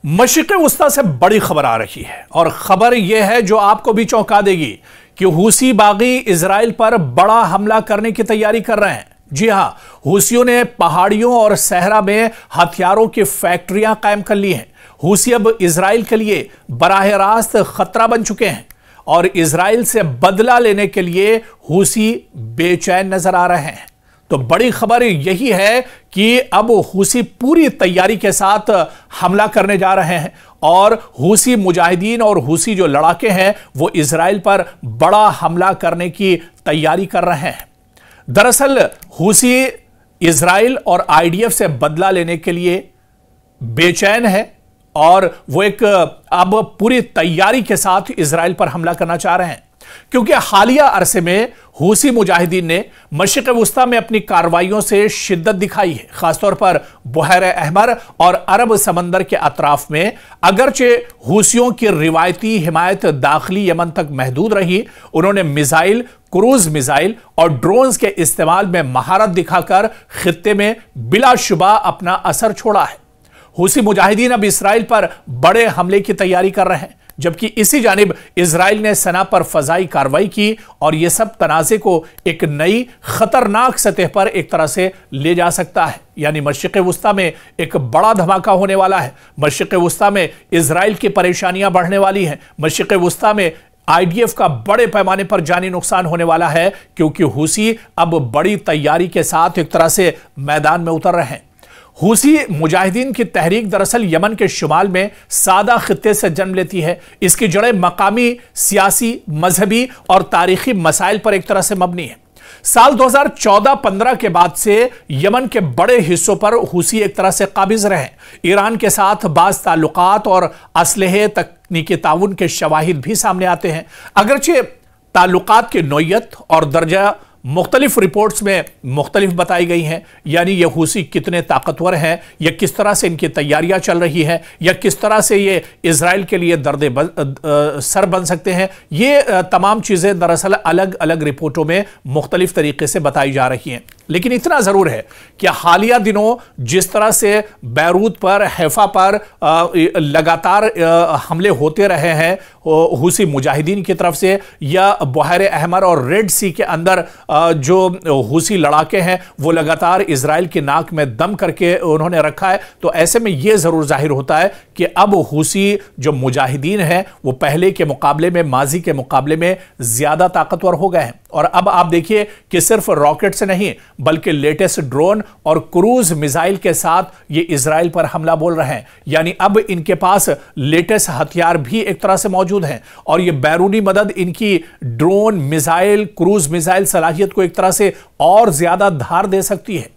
मशरिक़ वस्ता से बड़ी खबर आ रही है और खबर यह है जो आपको भी चौंका देगी कि हूसी बागी इजराइल पर बड़ा हमला करने की तैयारी कर रहे हैं। जी हां, हूसियों ने पहाड़ियों और सहरा में हथियारों की फैक्ट्रियां कायम कर ली हैं। हूसी अब इजराइल के लिए बराह रास्त खतरा बन चुके हैं और इजराइल से बदला लेने के लिए हूसी बेचैन नजर आ रहे हैं। तो बड़ी खबर यही है कि अब हूसी पूरी तैयारी के साथ हमला करने जा रहे हैं और हूसी मुजाहिदीन और हूसी जो लड़ाके हैं वो इजराइल पर बड़ा हमला करने की तैयारी कर रहे हैं। दरअसल हूसी इजराइल और आईडीएफ से बदला लेने के लिए बेचैन है और वो एक अब पूरी तैयारी के साथ इजराइल पर हमला करना चाह रहे हैं, क्योंकि हालिया अरसे में हूसी मुजाहिदीन ने मशरिक़ वस्ता में अपनी कार्रवाइयों से शिद्दत दिखाई है, खासतौर पर बहर अहमर और अरब समंदर के अतराफ में। अगरचे हूसियों की रिवायती हिमायत दाखिली यमन तक महदूद रही, उन्होंने मिसाइल, क्रूज मिसाइल और ड्रोन्स के इस्तेमाल में महारत दिखाकर खित्ते में बिलाशुबा अपना असर छोड़ा है। हूसी मुजाहिदीन अब इजराइल पर बड़े हमले की तैयारी कर रहे हैं, जबकि इसी जानिब इजराइल ने सना पर फजाई कार्रवाई की और यह सब तनाज़े को एक नई खतरनाक सतह पर एक तरह से ले जा सकता है। यानी मशरिक़ वस्ता में एक बड़ा धमाका होने वाला है। मशरिक़ वस्ता में इजराइल की परेशानियां बढ़ने वाली हैं। मशरिक़ वस्ता में आईडीएफ का बड़े पैमाने पर जानी नुकसान होने वाला है, क्योंकि हूसी अब बड़ी तैयारी के साथ एक तरह से मैदान में उतर रहे हैं। हूसी मुजाहिदीन की तहरीक दरअसल यमन के शुमाल में सादा खित्ते से जन्म लेती है। इसकी जड़ें मकामी, सियासी, मजहबी और तारीखी मसाइल पर एक तरह से मबनी है। साल 2014-15 के बाद से यमन के बड़े हिस्सों पर हूसी एक तरह से काबिज रहे। ईरान के साथ बाज़ ताल्लुकात और असलहे तकनीकी ताउन के शवाहिद भी सामने आते हैं। अगरचे ताल्लुकात की नौयत और दर्जा मुख्तलिफ रिपोर्ट्स में मुख्तलिफ बताई गई हैं, यानी ये हूसी कितने ताकतवर हैं, या किस तरह से इनकी तैयारियां चल रही हैं, या किस तरह से ये इजराइल के लिए सर बन सकते हैं। ये तमाम चीज़ें दरअसल अलग अलग रिपोर्टों में मुख्तलिफ तरीके से बताई जा रही हैं। लेकिन इतना ज़रूर है कि हालिया दिनों जिस तरह से बैरूत पर, हैफा पर लगातार हमले होते रहे हैं हूसी मुजाहिदीन की तरफ से, या बहर अहमर और रेड सी के अंदर जो हूसी लड़ाके हैं वो लगातार इजराइल की नाक में दम करके उन्होंने रखा है, तो ऐसे में यह ज़रूर जाहिर होता है कि अब हूसी जो मुजाहिदीन हैं वो पहले के मुकाबले में, माजी के मुकाबले में ज़्यादा ताकतवर हो गए हैं। और अब आप देखिए कि सिर्फ रॉकेट से नहीं बल्कि लेटेस्ट ड्रोन और क्रूज मिसाइल के साथ ये इजराइल पर हमला बोल रहे हैं। यानी अब इनके पास लेटेस्ट हथियार भी एक तरह से मौजूद हैं और ये बैरूनी मदद इनकी ड्रोन, मिसाइल, क्रूज मिसाइल सलाहियत को एक तरह से और ज्यादा धार दे सकती है।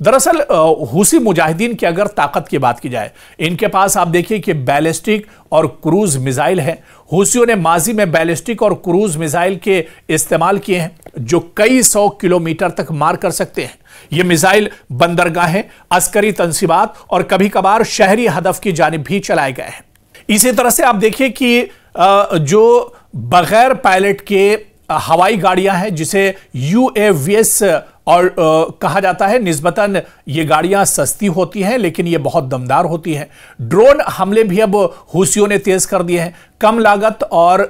दरअसल हूसी मुजाहिदीन की अगर ताकत की बात की जाए, इनके पास आप देखिए कि बैलिस्टिक और क्रूज मिसाइल है। हूसियों ने माजी में बैलिस्टिक और क्रूज मिसाइल के इस्तेमाल किए हैं जो कई 100 किलोमीटर तक मार कर सकते हैं। ये मिसाइल बंदरगाहें, अस्करी तंसीबात और कभी कभार शहरी हदफ की जानिब भी चलाए गए हैं। इसी तरह से आप देखिए कि जो बगैर पायलट के हवाई गाड़ियां हैं जिसे UAVs और कहा जाता है, निस्बतन ये गाड़ियां सस्ती होती हैं लेकिन ये बहुत दमदार होती हैं। ड्रोन हमले भी अब हूसियों ने तेज कर दिए हैं। कम लागत और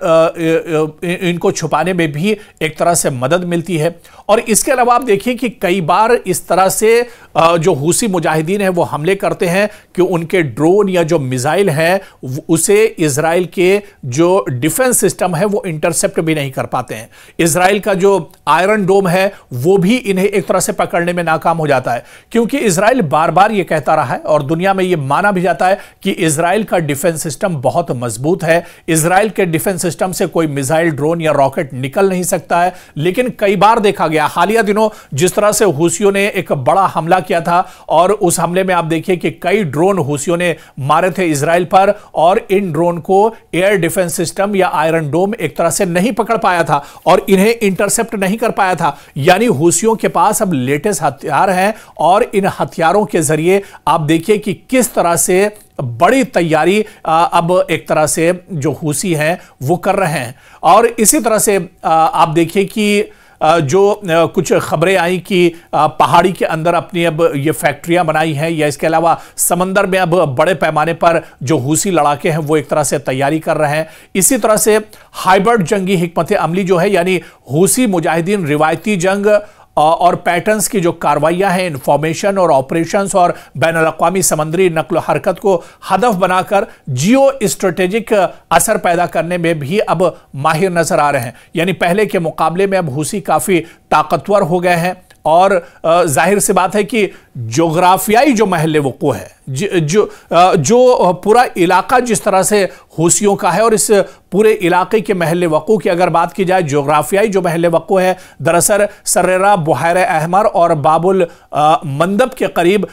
इनको छुपाने में भी एक तरह से मदद मिलती है। और इसके अलावा आप देखिए कि कई बार इस तरह से जो हूसी मुजाहिदीन है वो हमले करते हैं कि उनके ड्रोन या जो मिसाइल है उसे इजराइल के जो डिफेंस सिस्टम है वो इंटरसेप्ट भी नहीं कर पाते हैं। इजराइल का जो आयरन डोम है वो भी इन्हें एक तरह से पकड़ने में नाकाम हो जाता है, क्योंकि इजराइल बार बार ये कहता रहा है और दुनिया में ये माना भी जाता है कि इजराइल का डिफेंस सिस्टम बहुत मजबूत है। इजराइल के डिफेंस सिस्टम से कोई मिसाइल, ड्रोन या रॉकेट निकल नहीं सकता है। लेकिन कई बार देखा गया, हालिया दिनों जिस तरह से हूसियों ने एक बड़ा हमला किया था और उस हमले में आप देखिए कि कई ड्रोन हूसियों ने मारे थे इजराइल पर और इन ड्रोन को एयर डिफेंस सिस्टम या आयरन डोम एक तरह से नहीं पकड़ पाया था और इन्हें इंटरसेप्ट नहीं कर पाया था। यानी हूसियों के पास अब लेटेस्ट हथियार हैं और इन हथियारों के जरिए आप देखिए कि किस तरह से बड़ी तैयारी अब एक तरह से जो हूसी हैं वो कर रहे हैं। और इसी तरह से आप देखिए कि जो कुछ खबरें आई कि पहाड़ी के अंदर अपनी अब ये फैक्ट्रियां बनाई हैं, या इसके अलावा समंदर में अब बड़े पैमाने पर जो हूसी लड़ाके हैं वो एक तरह से तैयारी कर रहे हैं। इसी तरह से हाइब्रिड जंगी हिकमत अमली जो है, यानी हूसी मुजाहिदीन रिवायती जंग और पैटर्न्स की जो कार्रवाइयां हैं, इंफॉर्मेशन और ऑपरेशंस और बैनुल-अक़वामी समंदरी नक्ल हरकत को हदफ बनाकर जियो स्ट्रेटेजिक असर पैदा करने में भी अब माहिर नजर आ रहे हैं। यानी पहले के मुकाबले में अब हूसी काफी ताकतवर हो गए हैं और जाहिर सी बात है कि जोग्राफियाई जो महल वक़ू है, जो पूरा इलाका जिस तरह से हूसियों का है, और इस पूरे इलाके के महल वक़ू की अगर बात की जाए, जोग्राफियाई जो महल वक़ू है दरअसल सर्रेरा, बुहैर अहमर और बाबुल मंदब के करीब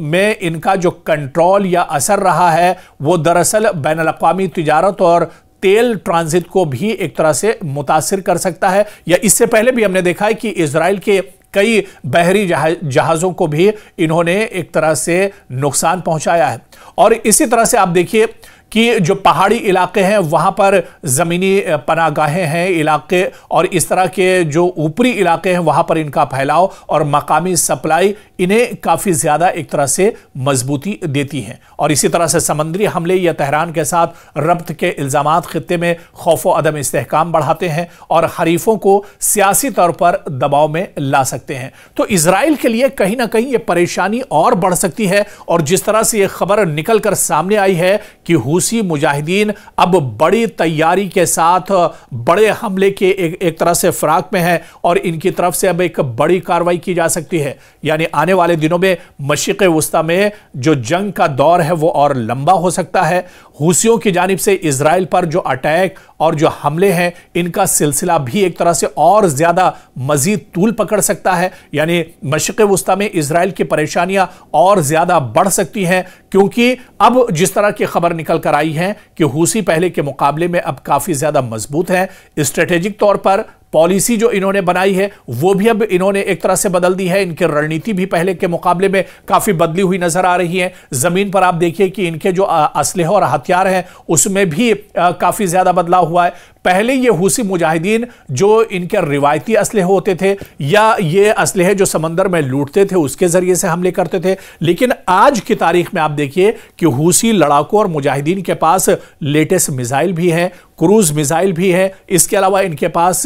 में इनका जो कंट्रोल या असर रहा है वो दरअसल बैनुल-अक़वामी तिजारत और तेल ट्रांजिट को भी एक तरह से मुतासिर कर सकता है। या इससे पहले भी हमने देखा है कि इजराइल के कई बहरी जहाज़ों को भी इन्होंने एक तरह से नुकसान पहुंचाया है। और इसी तरह से आप देखिए कि जो पहाड़ी इलाके हैं वहां पर ज़मीनी पनाहगाहें हैं इलाके, और इस तरह के जो ऊपरी इलाके हैं वहां पर इनका फैलाव और मकामी सप्लाई इन्हें काफ़ी ज़्यादा एक तरह से मजबूती देती हैं। और इसी तरह से समंदरी हमले या तेहरान के साथ रब्त के इल्ज़ामात खित्ते में खौफ और अदम इस्तेहकाम बढ़ाते हैं और हरीफों को सियासी तौर पर दबाव में ला सकते हैं। तो इजराइल के लिए कहीं ना कहीं ये परेशानी और बढ़ सकती है। और जिस तरह से ये खबर निकल कर सामने आई है कि हूसी मुजाहिदीन अब बड़ी तैयारी के साथ बड़े हमले के एक तरह से फिराक में है और इनकी तरफ से अब एक बड़ी कार्रवाई की जा सकती है। यानी आने वाले दिनों में मशरिक़ वस्ता में जो जंग का दौर है वो और लंबा हो सकता है। हूसियों की जानिब से इजराइल पर जो अटैक और जो हमले हैं इनका सिलसिला भी एक तरह से और ज्यादा मजीद तूल पकड़ सकता है। यानी मशरिक़ वस्ता में इजराइल की परेशानियां और ज्यादा बढ़ सकती हैं, क्योंकि अब जिस तरह की खबर निकल कर आई है कि हूसी पहले के मुकाबले में अब काफी ज्यादा मजबूत है। स्ट्रेटेजिक तौर पर पॉलिसी जो इन्होंने बनाई है वो भी अब इन्होंने एक तरह से बदल दी है। इनकी रणनीति भी पहले के मुकाबले में काफी बदली हुई नजर आ रही है। जमीन पर आप देखिए कि इनके जो असलहे और हथियार हैं उसमें भी काफी ज्यादा बदलाव हुआ है। पहले ये हूसी मुजाहिदीन जो इनके रिवायती असलहे होते थे या ये असलहे जो समंदर में लूटते थे उसके जरिए से हमले करते थे, लेकिन आज की तारीख में आप देखिए कि हूसी लड़ाकों और मुजाहिदीन के पास लेटेस्ट मिसाइल भी है, क्रूज मिसाइल भी है, इसके अलावा इनके पास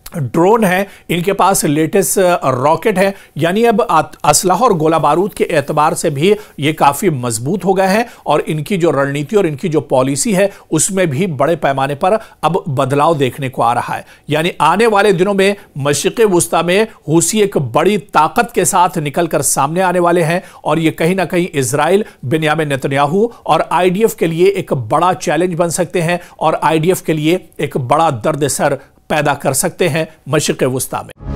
ड्रोन है, इनके पास लेटेस्ट रॉकेट है। यानी अब असलहा और गोला बारूद के एतबार से भी ये काफ़ी मजबूत हो गए हैं और इनकी जो रणनीति और इनकी जो पॉलिसी है उसमें भी बड़े पैमाने पर अब बदलाव देखने को आ रहा है। यानी आने वाले दिनों में मशरिक़ वस्ता में हूसी एक बड़ी ताकत के साथ निकल कर सामने आने वाले हैं और ये कहीं ना कहीं इजराइल, बेंयामिन नेतन्याहू और IDF के लिए एक बड़ा चैलेंज बन सकते हैं और IDF के लिए एक बड़ा दर्द सर पैदा कर सकते हैं मशरिक़ वस्ता में।